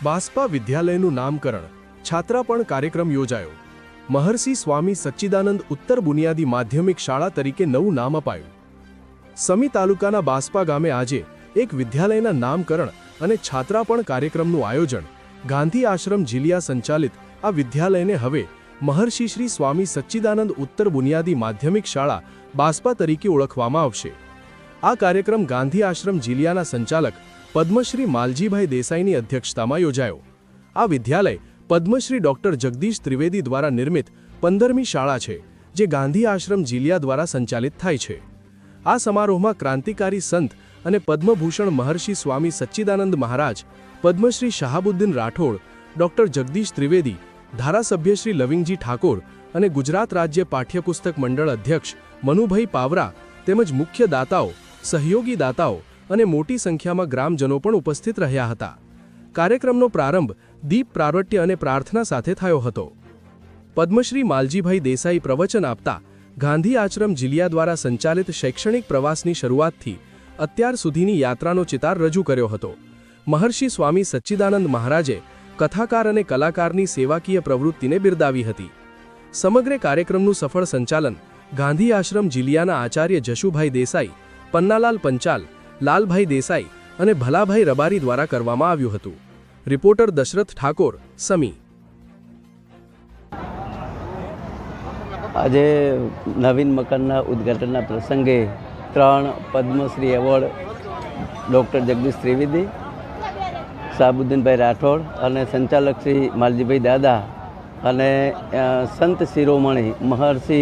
બાસ્પા વિદ્યાલયનું નામકરણ છાત્રાપણ કાર્યક્રમ યોજાયો। મહર્ષિ સ્વામી સચ્ચિદાનંદ ઉત્તર બુનિયાદી માધ્યમિક શાળા તરીકે નવું નામ અપાયું। સમી તાલુકાના બાસ્પા ગામે આજે એક વિદ્યાલયના નામકરણ અને છાત્રાપણ કાર્યક્રમનું આયોજન। ગાંધી આશ્રમ જીલિયા સંચાલિત આ વિદ્યાલયને હવે મહર્ષિ શ્રી સ્વામી સચ્ચિદાનંદ ઉત્તર બુનિયાદી માધ્યમિક શાળા બાસ્પા તરીકે ઓળખવામાં આવશે। આ કાર્યક્રમ ગાંધી આશ્રમ જીલિયાના સંચાલક પદ્મશ્રી માલજીભાઈ દેસાઈની અધ્યક્ષતામાં યોજાયો। આ વિદ્યાલય પદ્મશ્રી ડોક્ટર જગદીશ ત્રિવેદી દ્વારા નિર્મિત 15મી શાળા છે, જે ગાંધી આશ્રમ જીલિયા દ્વારા સંચાલિત થાય છે। આ સમારોહમાં ક્રાંતિકારી સંત અને પદ્મભૂષણ મહર્ષિ સ્વામી સચ્ચિદાનંદ મહારાજ, પદ્મશ્રી શાહબુદ્દીન રાઠોડ, ડોક્ટર જગદીશ ત્રિવેદી, ધારાસભ્ય શ્રી લવિંગજી ઠાકોર અને ગુજરાત રાજ્ય પાઠ્યપુસ્તક મંડળ અધ્યક્ષ મનુભાઈ પાવરા તેમજ મુખ્ય દાતાઓ, સહયોગી દાતાઓ અને મોટી સંખ્યામાં ગ્રામજનો પણ ઉપસ્થિત રહ્યા હતા। કાર્યક્રમનો પ્રારંભ દીપ પ્રાગટ્ય અને પ્રાર્થના સાથે થયો હતો। પદ્મશ્રી માલજીભાઈ દેસાઈ પ્રવચન આપતા ગાંધી આશ્રમ જીલિયા દ્વારા સંચાલિત શૈક્ષણિક પ્રવાસની શરૂઆતથી અત્યાર સુધીની યાત્રાનો ચિતાર રજૂ કર્યો હતો। મહર્ષિ સ્વામી સચ્ચિદાનંદ મહારાજે કથાકાર અને કલાકારની સેવાકીય પ્રવૃત્તિને બિરદાવી હતી। સમગ્ર કાર્યક્રમનું સફળ સંચાલન ગાંધી આશ્રમ જીલિયાના આચાર્ય જશુભાઈ દેસાઈ, પન્નાલાલ પંચાલ, લાલભાઈ દેસાઈ અને ભલાભાઈ રબારી દ્વારા કરવામાં આવ્યું હતું। રિપોર્ટર દશરથ ઠાકોર, સમી। આજે નવીન મકાનના ઉદ્ઘાટનના પ્રસંગે 3 પદ્મશ્રી એવોર્ડ ડૉક્ટર જગદીશ ત્રિવેદી, શાહબુદ્દીનભાઈ રાઠોડ અને સંચાલક શ્રી માલજીભાઈ દાદા અને સંત શિરોમણી મહર્ષિ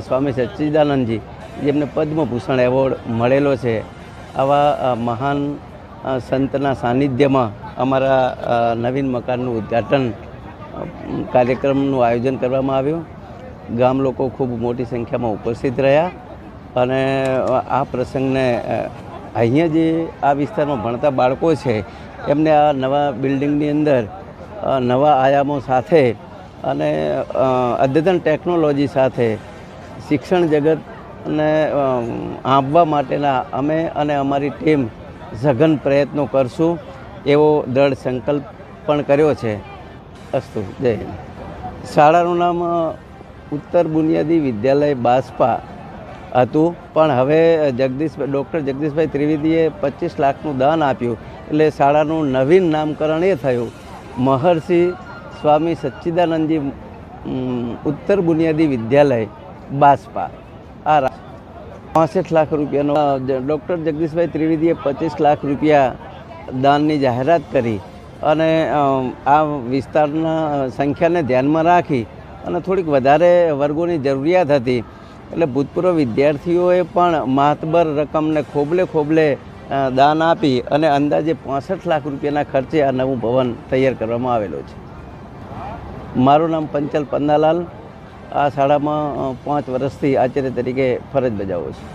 સ્વામી સચ્ચિદાનંદજી, જેમને પદ્મભૂષણ એવોર્ડ મળેલો છે, આવા મહાન સંતના સાનિધ્યમાં અમારા નવીન મકાનનું ઉદ્ઘાટન કાર્યક્રમનું આયોજન કરવામાં આવ્યું। ગામ લોકો ખૂબ મોટી સંખ્યામાં ઉપસ્થિત રહ્યા અને આ પ્રસંગને અહીંયા જે આ વિસ્તારમાં ભણતા બાળકો છે એમને આ નવા બિલ્ડિંગની અંદર નવા આયામો સાથે અને અદ્યતન ટેકનોલોજી સાથે શિક્ષણ જગતને આપવા માટેના અમે અને અમારી ટીમ સઘન પ્રયત્નો કરશું એવો દ્રઢ સંકલ્પ પણ કર્યો છે। અસ્તુ, જય હિન્દ। શાળાનું નામ ઉત્તર બુનિયાદી વિદ્યાલય બાસ્પા હતું, પણ હવે ડૉક્ટર જગદીશભાઈ ત્રિવેદીએ 25 લાખનું દાન આપ્યું એટલે શાળાનું નવીન નામકરણ એ થયું મહર્ષિ સ્વામી સચ્ચિદાનંદજી ઉત્તર બુનિયાદી વિદ્યાલય બાસ્પા। આ 65 લાખ રૂપિયાનો ડૉક્ટર જગદીશભાઈ ત્રિવેદીએ 25 લાખ રૂપિયા દાનની જાહેરાત કરી અને આ વિસ્તારના સંખ્યાને ધ્યાનમાં રાખી અને થોડીક વધારે વર્ગોની જરૂરિયાત હતી એટલે ભૂતપૂર્વ વિદ્યાર્થીઓએ પણ માતબર રકમને ખોબલે દાન આપી અને અંદાજે 65 લાખ રૂપિયાના ખર્ચે આ નવું ભવન તૈયાર કરવામાં આવેલો છે। મારું નામ પંચાલ પન્નાલાલ, આ શાળામાં 5 વર્ષથી આચાર્ય તરીકે ફરજ બજાવું છું।